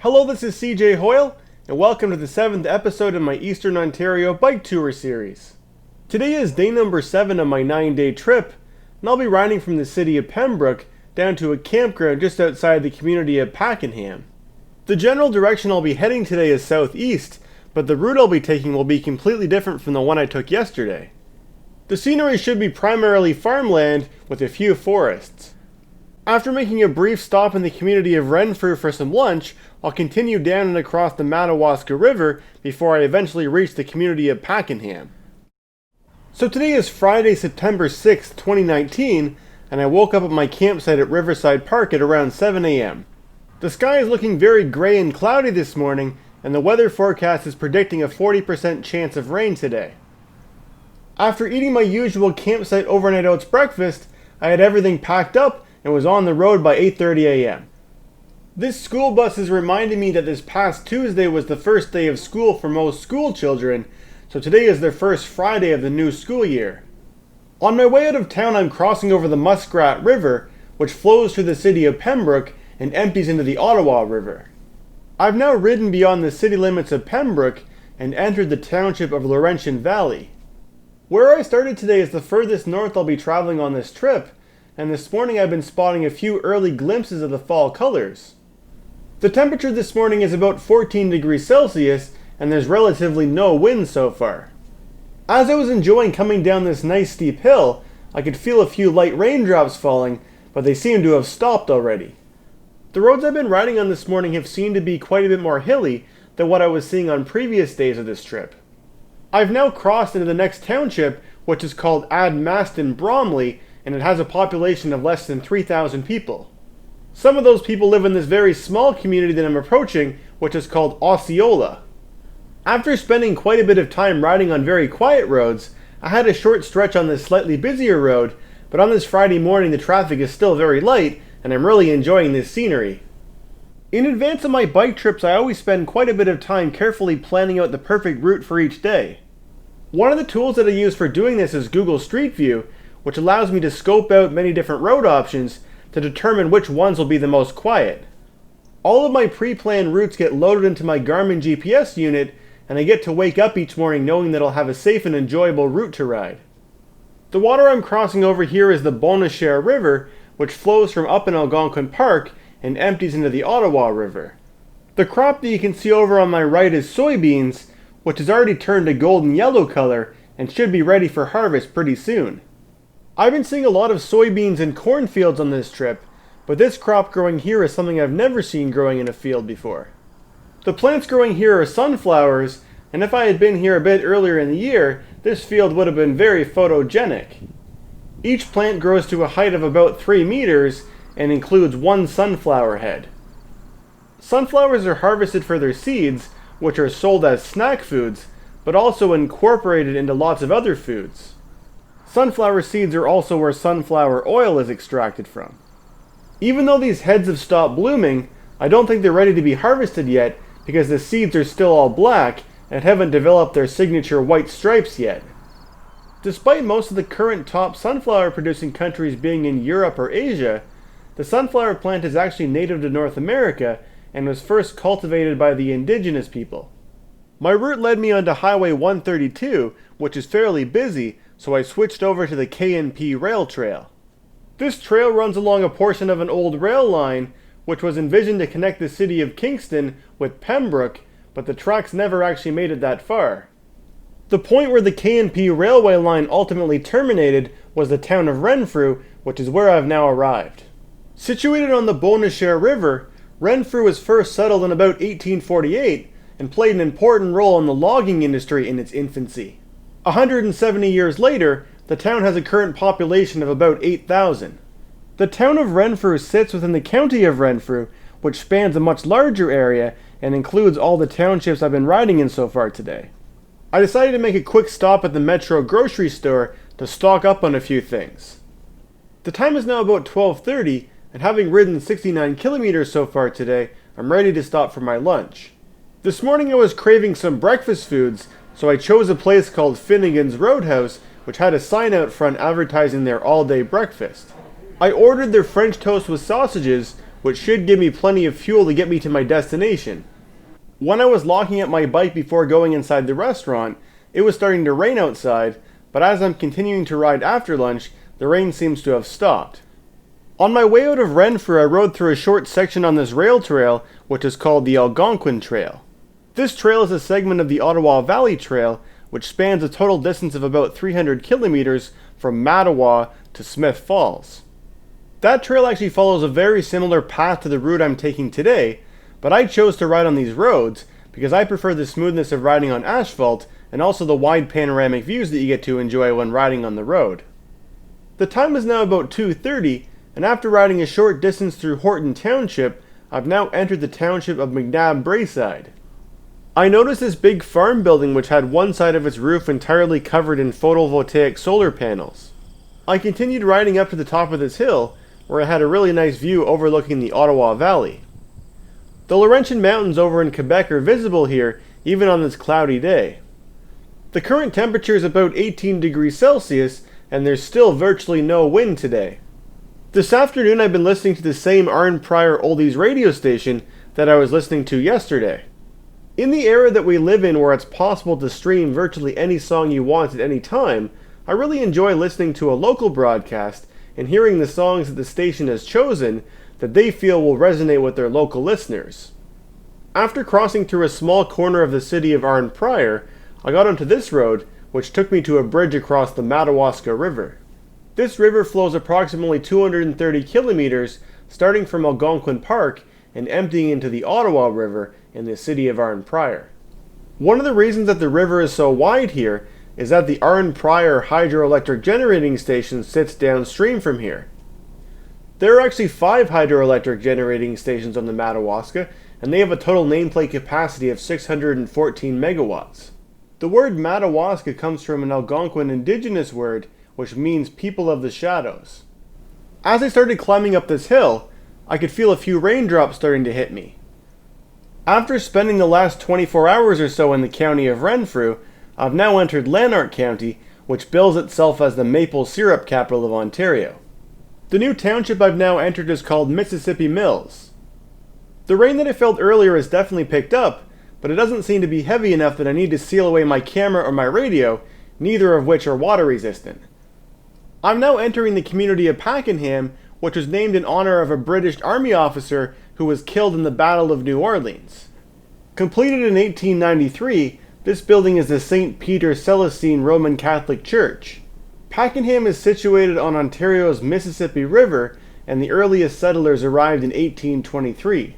Hello, this is cjhoyle, and welcome to the 7th episode of my Eastern Ontario bike tour series. Today is day number 7 of my 9-day trip, and I'll be riding from the city of Pembroke down to a campground just outside the community of Pakenham. The general direction I'll be heading today is southeast, but the route I'll be taking will be completely different from the one I took yesterday. The scenery should be primarily farmland with a few forests. After making a brief stop in the community of Renfrew for some lunch, I'll continue down and across the Madawaska River before I eventually reach the community of Pakenham. So today is Friday, September 6th, 2019, and I woke up at my campsite at Riverside Park at around 7 a.m. The sky is looking very gray and cloudy this morning, and the weather forecast is predicting a 40% chance of rain today. After eating my usual campsite overnight oats breakfast, I had everything packed up and was on the road by 8:30 a.m. This school bus is reminding me that this past Tuesday was the first day of school for most school children, so today is their first Friday of the new school year. On my way out of town, I'm crossing over the Muskrat River, which flows through the city of Pembroke and empties into the Ottawa River. I've now ridden beyond the city limits of Pembroke and entered the township of Laurentian Valley. Where I started today is the furthest north I'll be traveling on this trip, and this morning I've been spotting a few early glimpses of the fall colors. The temperature this morning is about 14 degrees Celsius, and there's relatively no wind so far. As I was enjoying coming down this nice steep hill, I could feel a few light raindrops falling, but they seem to have stopped already. The roads I've been riding on this morning have seemed to be quite a bit more hilly than what I was seeing on previous days of this trip. I've now crossed into the next township, which is called Admaston Bromley, and it has a population of less than 3,000 people. Some of those people live in this very small community that I'm approaching, which is called Osceola. After spending quite a bit of time riding on very quiet roads, I had a short stretch on this slightly busier road, but on this Friday morning the traffic is still very light, and I'm really enjoying this scenery. In advance of my bike trips, I always spend quite a bit of time carefully planning out the perfect route for each day. One of the tools that I use for doing this is Google Street View, which allows me to scope out many different road options to determine which ones will be the most quiet. All of my pre-planned routes get loaded into my Garmin GPS unit, and I get to wake up each morning knowing that I'll have a safe and enjoyable route to ride. The water I'm crossing over here is the Bonnechere River, which flows from up in Algonquin Park and empties into the Ottawa River. The crop that you can see over on my right is soybeans, which has already turned a golden yellow color and should be ready for harvest pretty soon. I've been seeing a lot of soybeans and cornfields on this trip, but this crop growing here is something I've never seen growing in a field before. The plants growing here are sunflowers, and if I had been here a bit earlier in the year, this field would have been very photogenic. Each plant grows to a height of about 3 meters and includes one sunflower head. Sunflowers are harvested for their seeds, which are sold as snack foods, but also incorporated into lots of other foods. Sunflower seeds are also where sunflower oil is extracted from. Even though these heads have stopped blooming, I don't think they're ready to be harvested yet because the seeds are still all black and haven't developed their signature white stripes yet. Despite most of the current top sunflower producing countries being in Europe or Asia, the sunflower plant is actually native to North America and was first cultivated by the indigenous people. My route led me onto Highway 132, which is fairly busy, so I switched over to the K&P Rail Trail. This trail runs along a portion of an old rail line, which was envisioned to connect the city of Kingston with Pembroke, but the tracks never actually made it that far. The point where the K&P railway line ultimately terminated was the town of Renfrew, which is where I've now arrived. Situated on the Bonnechere River, Renfrew was first settled in about 1848 and played an important role in the logging industry in its infancy. 170 years later, the town has a current population of about 8,000. The town of Renfrew sits within the county of Renfrew, which spans a much larger area and includes all the townships I've been riding in so far today. I decided to make a quick stop at the Metro grocery store to stock up on a few things. The time is now about 12:30, and having ridden 69 kilometers so far today, I'm ready to stop for my lunch. This morning I was craving some breakfast foods, so I chose a place called Finnegan's Roadhouse, which had a sign out front advertising their all-day breakfast. I ordered their French toast with sausages, which should give me plenty of fuel to get me to my destination. When I was locking up my bike before going inside the restaurant, it was starting to rain outside, but as I'm continuing to ride after lunch, the rain seems to have stopped. On my way out of Renfrew, I rode through a short section on this rail trail, which is called the Algonquin Trail. This trail is a segment of the Ottawa Valley Trail, which spans a total distance of about 300 kilometers from Madawaska to Smith Falls. That trail actually follows a very similar path to the route I'm taking today, but I chose to ride on these roads because I prefer the smoothness of riding on asphalt and also the wide panoramic views that you get to enjoy when riding on the road. The time is now about 2:30, and after riding a short distance through Horton Township, I've now entered the township of McNabb Braeside. I noticed this big farm building which had one side of its roof entirely covered in photovoltaic solar panels. I continued riding up to the top of this hill, where I had a really nice view overlooking the Ottawa Valley. The Laurentian Mountains over in Quebec are visible here, even on this cloudy day. The current temperature is about 18 degrees Celsius, and there's still virtually no wind today. This afternoon I've been listening to the same Arn Pryor Oldies radio station that I was listening to yesterday. In the era that we live in, where it's possible to stream virtually any song you want at any time, I really enjoy listening to a local broadcast and hearing the songs that the station has chosen that they feel will resonate with their local listeners. After crossing through a small corner of the city of Arn Pryor, I got onto this road, which took me to a bridge across the Madawaska River. This river flows approximately 230 kilometers, starting from Algonquin Park and emptying into the Ottawa River in the city of Arn Pryor. One of the reasons that the river is so wide here is that the Arn Pryor hydroelectric generating station sits downstream from here. There are actually 5 hydroelectric generating stations on the Madawaska, and they have a total nameplate capacity of 614 megawatts. The word Madawaska comes from an Algonquin indigenous word which means people of the shadows. As I started climbing up this hill, I could feel a few raindrops starting to hit me. After spending the last 24 hours or so in the county of Renfrew, I've now entered Leonard County, which bills itself as the maple syrup capital of Ontario. The new township I've now entered is called Mississippi Mills. The rain that I felt earlier has definitely picked up, but it doesn't seem to be heavy enough that I need to seal away my camera or my radio, neither of which are water resistant. I'm now entering the community of Pakenham, which was named in honor of a British Army officer who was killed in the Battle of New Orleans. Completed in 1893, this building is the St. Peter Celestine Roman Catholic Church. Pakenham is situated on Ontario's Mississippi River, and the earliest settlers arrived in 1823.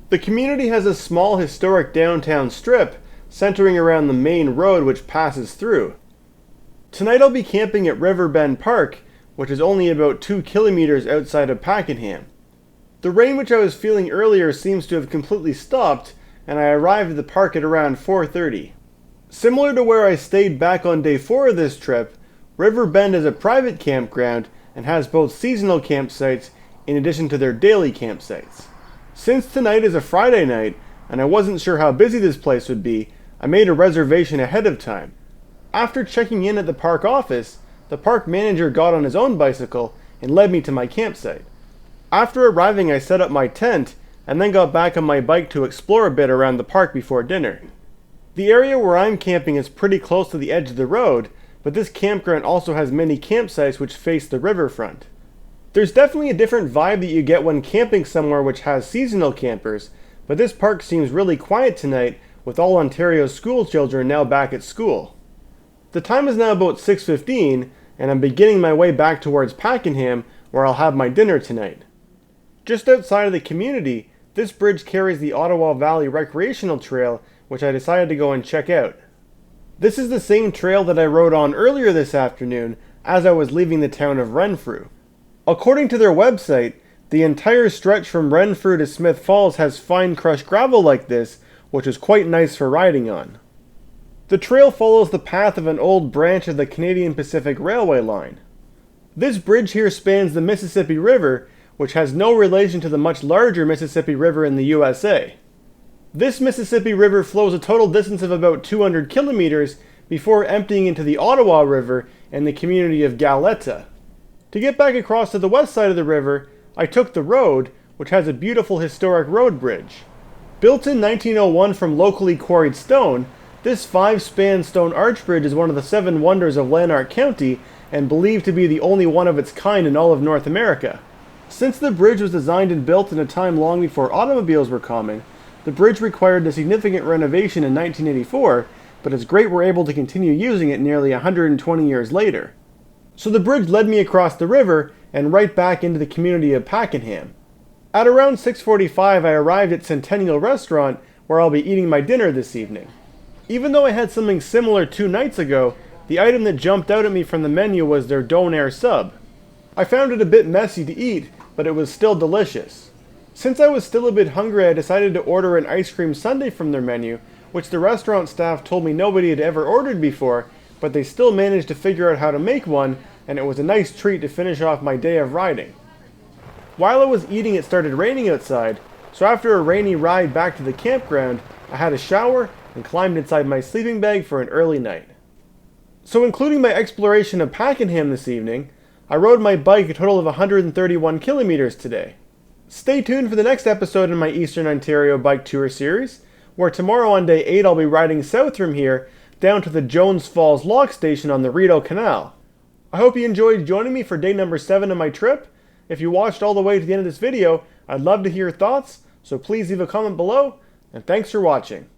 The community has a small historic downtown strip centering around the main road which passes through. Tonight I'll be camping at Riverbend Park, which is only about 2 kilometers outside of Pakenham. The rain which I was feeling earlier seems to have completely stopped, and I arrived at the park at around 4:30. Similar to where I stayed back on day 4 of this trip, Riverbend is a private campground and has both seasonal campsites in addition to their daily campsites. Since tonight is a Friday night, and I wasn't sure how busy this place would be, I made a reservation ahead of time. After checking in at the park office, the park manager got on his own bicycle and led me to my campsite. After arriving, I set up my tent and then got back on my bike to explore a bit around the park before dinner. The area where I'm camping is pretty close to the edge of the road, but this campground also has many campsites which face the riverfront. There's definitely a different vibe that you get when camping somewhere which has seasonal campers, but this park seems really quiet tonight with all Ontario's school children now back at school. The time is now about 6:15, and I'm beginning my way back towards Pakenham, where I'll have my dinner tonight. Just outside of the community, this bridge carries the Ottawa Valley Recreational Trail, which I decided to go and check out. This is the same trail that I rode on earlier this afternoon as I was leaving the town of Renfrew. According to their website, the entire stretch from Renfrew to Smith Falls has fine crushed gravel like this, which is quite nice for riding on. The trail follows the path of an old branch of the Canadian Pacific Railway line. This bridge here spans the Mississippi River, which has no relation to the much larger Mississippi River in the USA. This Mississippi River flows a total distance of about 200 kilometers before emptying into the Ottawa River in the community of Galetta. To get back across to the west side of the river, I took the road, which has a beautiful historic road bridge. Built in 1901 from locally quarried stone, this 5-span stone arch bridge is one of the 7 wonders of Leonard County and believed to be the only one of its kind in all of North America. Since the bridge was designed and built in a time long before automobiles were common, the bridge required a significant renovation in 1984, but it's great we're able to continue using it nearly 120 years later. So the bridge led me across the river and right back into the community of Pakenham. At around 6:45 I arrived at Centennial Restaurant, where I'll be eating my dinner this evening. Even though I had something similar 2 nights ago, the item that jumped out at me from the menu was their donair sub. I found it a bit messy to eat, but it was still delicious. Since I was still a bit hungry, I decided to order an ice cream sundae from their menu, which the restaurant staff told me nobody had ever ordered before, but they still managed to figure out how to make one, and it was a nice treat to finish off my day of riding. While I was eating, it started raining outside, so after a rainy ride back to the campground, I had a shower and climbed inside my sleeping bag for an early night. So including my exploration of Pakenham this evening, I rode my bike a total of 131 kilometers today. Stay tuned for the next episode in my Eastern Ontario bike tour series, where tomorrow on day 8 I'll be riding south from here down to the Jones Falls Lock Station on the Rideau Canal. I hope you enjoyed joining me for day number 7 of my trip. If you watched all the way to the end of this video, I'd love to hear your thoughts, so please leave a comment below, and thanks for watching.